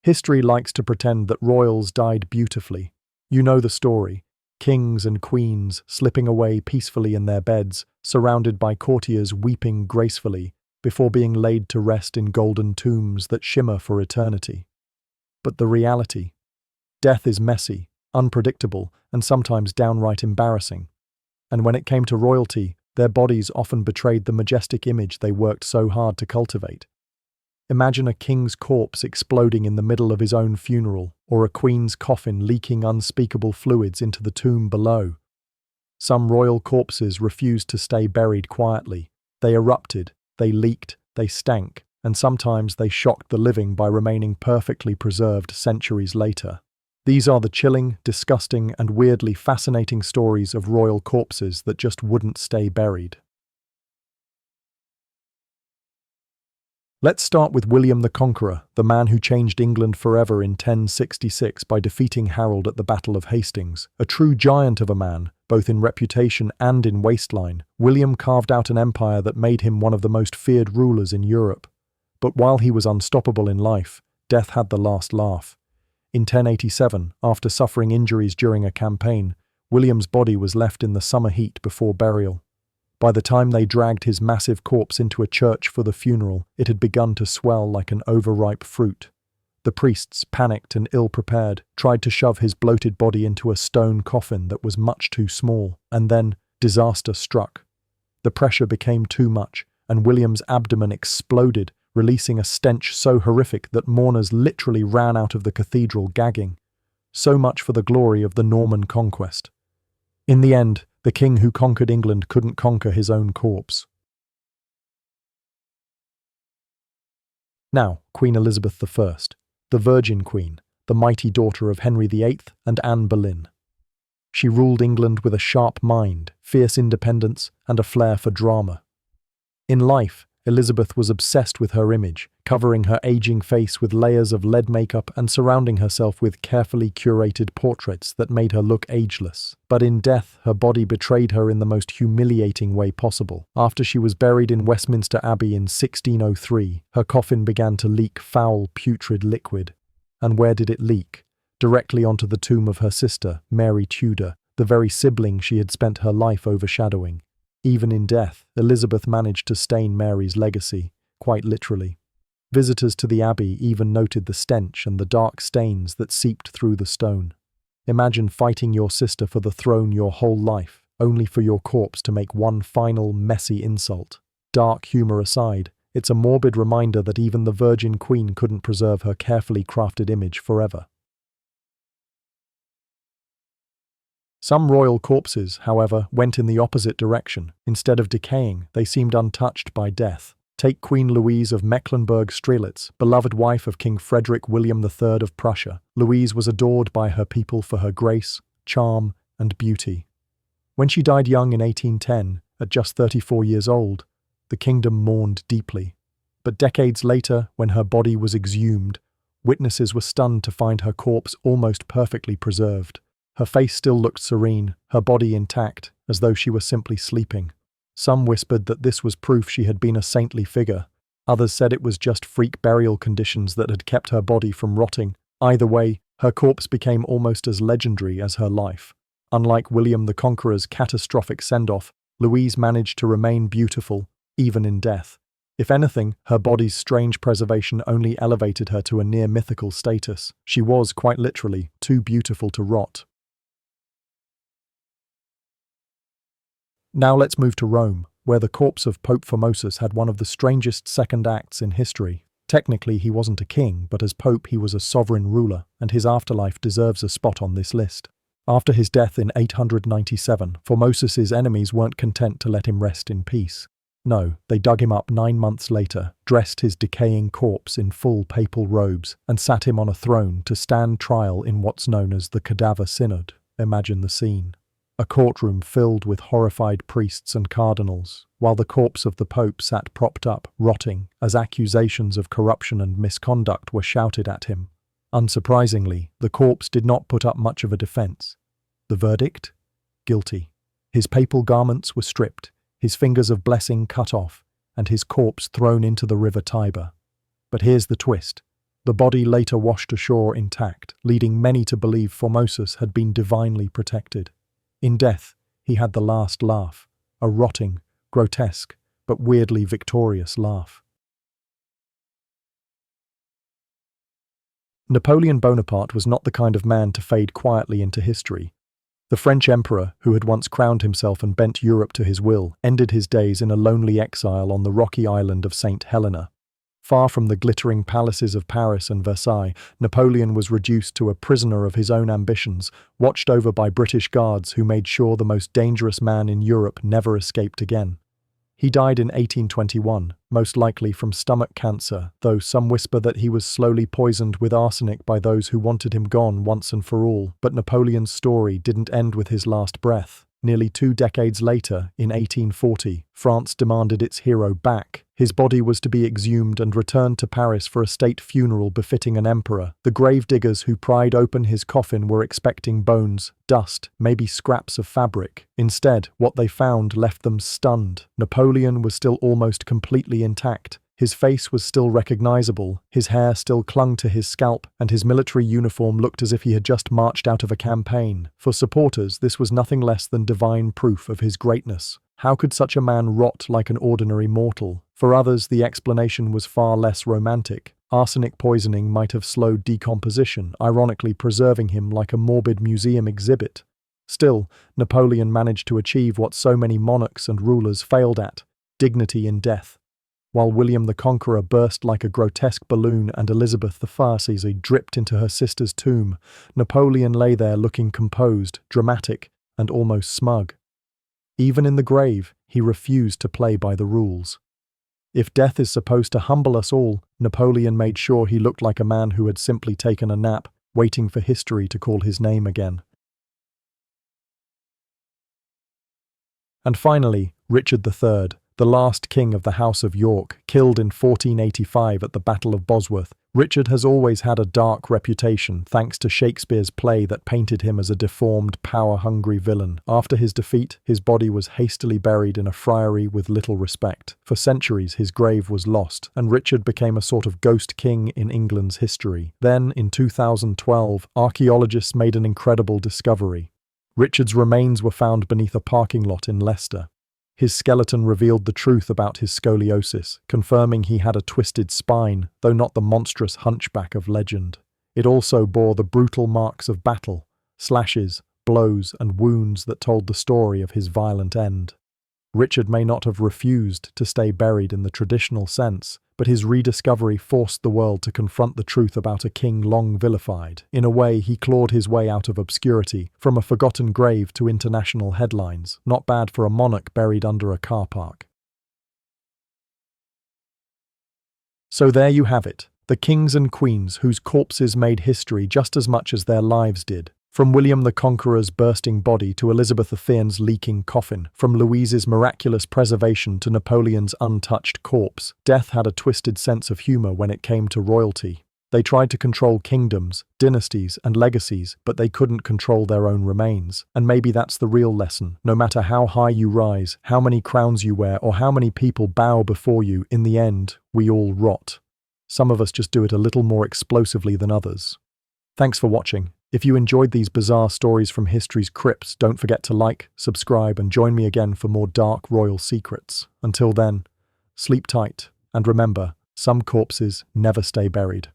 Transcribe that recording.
History likes to pretend that royals died beautifully. You know the story. Kings and queens slipping away peacefully in their beds, surrounded by courtiers weeping gracefully, before being laid to rest in golden tombs that shimmer for eternity. But the reality: death is messy, unpredictable, and sometimes downright embarrassing. And when it came to royalty, their bodies often betrayed the majestic image they worked so hard to cultivate. Imagine a king's corpse exploding in the middle of his own funeral, or a queen's coffin leaking unspeakable fluids into the tomb below. Some royal corpses refused to stay buried quietly. They erupted, they leaked, they stank, and sometimes they shocked the living by remaining perfectly preserved centuries later. These are the chilling, disgusting, and weirdly fascinating stories of royal corpses that just wouldn't stay buried. Let's start with William the Conqueror, the man who changed England forever in 1066 by defeating Harold at the Battle of Hastings. A true giant of a man, both in reputation and in waistline, William carved out an empire that made him one of the most feared rulers in Europe. But while he was unstoppable in life, death had the last laugh. In 1087, after suffering injuries during a campaign, William's body was left in the summer heat before burial. By the time they dragged his massive corpse into a church for the funeral, it had begun to swell like an overripe fruit. The priests, panicked and ill-prepared, tried to shove his bloated body into a stone coffin that was much too small, and then disaster struck. The pressure became too much, and William's abdomen exploded, releasing a stench so horrific that mourners literally ran out of the cathedral gagging. So much for the glory of the Norman conquest. In the end, the king who conquered England couldn't conquer his own corpse. Now, Queen Elizabeth I, the Virgin Queen, the mighty daughter of Henry VIII and Anne Boleyn. She ruled England with a sharp mind, fierce independence, and a flair for drama. In life, Elizabeth was obsessed with her image, covering her aging face with layers of lead makeup and surrounding herself with carefully curated portraits that made her look ageless. But in death, her body betrayed her in the most humiliating way possible. After she was buried in Westminster Abbey in 1603, her coffin began to leak foul, putrid liquid. And where did it leak? Directly onto the tomb of her sister, Mary Tudor, the very sibling she had spent her life overshadowing. Even in death, Elizabeth managed to stain Mary's legacy, quite literally. Visitors to the abbey even noted the stench and the dark stains that seeped through the stone. Imagine fighting your sister for the throne your whole life, only for your corpse to make one final, messy insult. Dark humor aside, it's a morbid reminder that even the Virgin Queen couldn't preserve her carefully crafted image forever. Some royal corpses, however, went in the opposite direction. Instead of decaying, they seemed untouched by death. Take Queen Louise of Mecklenburg-Strelitz, beloved wife of King Frederick William III of Prussia. Louise was adored by her people for her grace, charm, and beauty. When she died young in 1810, at just 34 years old, the kingdom mourned deeply. But decades later, when her body was exhumed, witnesses were stunned to find her corpse almost perfectly preserved. Her face still looked serene, her body intact, as though she were simply sleeping. Some whispered that this was proof she had been a saintly figure. Others said it was just freak burial conditions that had kept her body from rotting. Either way, her corpse became almost as legendary as her life. Unlike William the Conqueror's catastrophic send-off, Louise managed to remain beautiful, even in death. If anything, her body's strange preservation only elevated her to a near-mythical status. She was, quite literally, too beautiful to rot. Now let's move to Rome, where the corpse of Pope Formosus had one of the strangest second acts in history. Technically, he wasn't a king, but as Pope he was a sovereign ruler, and his afterlife deserves a spot on this list. After his death in 897, Formosus's enemies weren't content to let him rest in peace. No, they dug him up 9 months later, dressed his decaying corpse in full papal robes, and sat him on a throne to stand trial in what's known as the Cadaver Synod. Imagine the scene. A courtroom filled with horrified priests and cardinals, while the corpse of the Pope sat propped up, rotting, as accusations of corruption and misconduct were shouted at him. Unsurprisingly, the corpse did not put up much of a defense. The verdict? Guilty. His papal garments were stripped, his fingers of blessing cut off, and his corpse thrown into the river Tiber. But here's the twist. The body later washed ashore intact, leading many to believe Formosus had been divinely protected. In death, he had the last laugh, a rotting, grotesque, but weirdly victorious laugh. Napoleon Bonaparte was not the kind of man to fade quietly into history. The French emperor, who had once crowned himself and bent Europe to his will, ended his days in a lonely exile on the rocky island of St. Helena. Far from the glittering palaces of Paris and Versailles, Napoleon was reduced to a prisoner of his own ambitions, watched over by British guards who made sure the most dangerous man in Europe never escaped again. He died in 1821, most likely from stomach cancer, though some whisper that he was slowly poisoned with arsenic by those who wanted him gone once and for all. But Napoleon's story didn't end with his last breath. Nearly 2 decades later, in 1840, France demanded its hero back. His body was to be exhumed and returned to Paris for a state funeral befitting an emperor. The grave diggers who pried open his coffin were expecting bones, dust, maybe scraps of fabric. Instead, what they found left them stunned. Napoleon was still almost completely intact. His face was still recognizable, his hair still clung to his scalp, and his military uniform looked as if he had just marched out of a campaign. For supporters, this was nothing less than divine proof of his greatness. How could such a man rot like an ordinary mortal? For others, the explanation was far less romantic. Arsenic poisoning might have slowed decomposition, ironically preserving him like a morbid museum exhibit. Still, Napoleon managed to achieve what so many monarchs and rulers failed at: dignity in death. While William the Conqueror burst like a grotesque balloon and Elizabeth I dripped into her sister's tomb, Napoleon lay there looking composed, dramatic, and almost smug. Even in the grave, he refused to play by the rules. If death is supposed to humble us all, Napoleon made sure he looked like a man who had simply taken a nap, waiting for history to call his name again. And finally, Richard III, the last king of the House of York, killed in 1485 at the Battle of Bosworth. Richard has always had a dark reputation thanks to Shakespeare's play that painted him as a deformed, power-hungry villain. After his defeat, his body was hastily buried in a friary with little respect. For centuries, his grave was lost, and Richard became a sort of ghost king in England's history. Then, in 2012, archaeologists made an incredible discovery. Richard's remains were found beneath a parking lot in Leicester. His skeleton revealed the truth about his scoliosis, confirming he had a twisted spine, though not the monstrous hunchback of legend. It also bore the brutal marks of battle, slashes, blows, and wounds that told the story of his violent end. Richard may not have refused to stay buried in the traditional sense, but his rediscovery forced the world to confront the truth about a king long vilified. In a way, he clawed his way out of obscurity, from a forgotten grave to international headlines. Not bad for a monarch buried under a car park. So there you have it, the kings and queens whose corpses made history just as much as their lives did. From William the Conqueror's bursting body to Elizabeth I's leaking coffin, from Louise's miraculous preservation to Napoleon's untouched corpse, death had a twisted sense of humor when it came to royalty. They tried to control kingdoms, dynasties, and legacies, but they couldn't control their own remains. And maybe that's the real lesson. No matter how high you rise, how many crowns you wear, or how many people bow before you, in the end, we all rot. Some of us just do it a little more explosively than others. Thanks for watching. If you enjoyed these bizarre stories from history's crypts, don't forget to like, subscribe, and join me again for more dark royal secrets. Until then, sleep tight, and remember, some corpses never stay buried.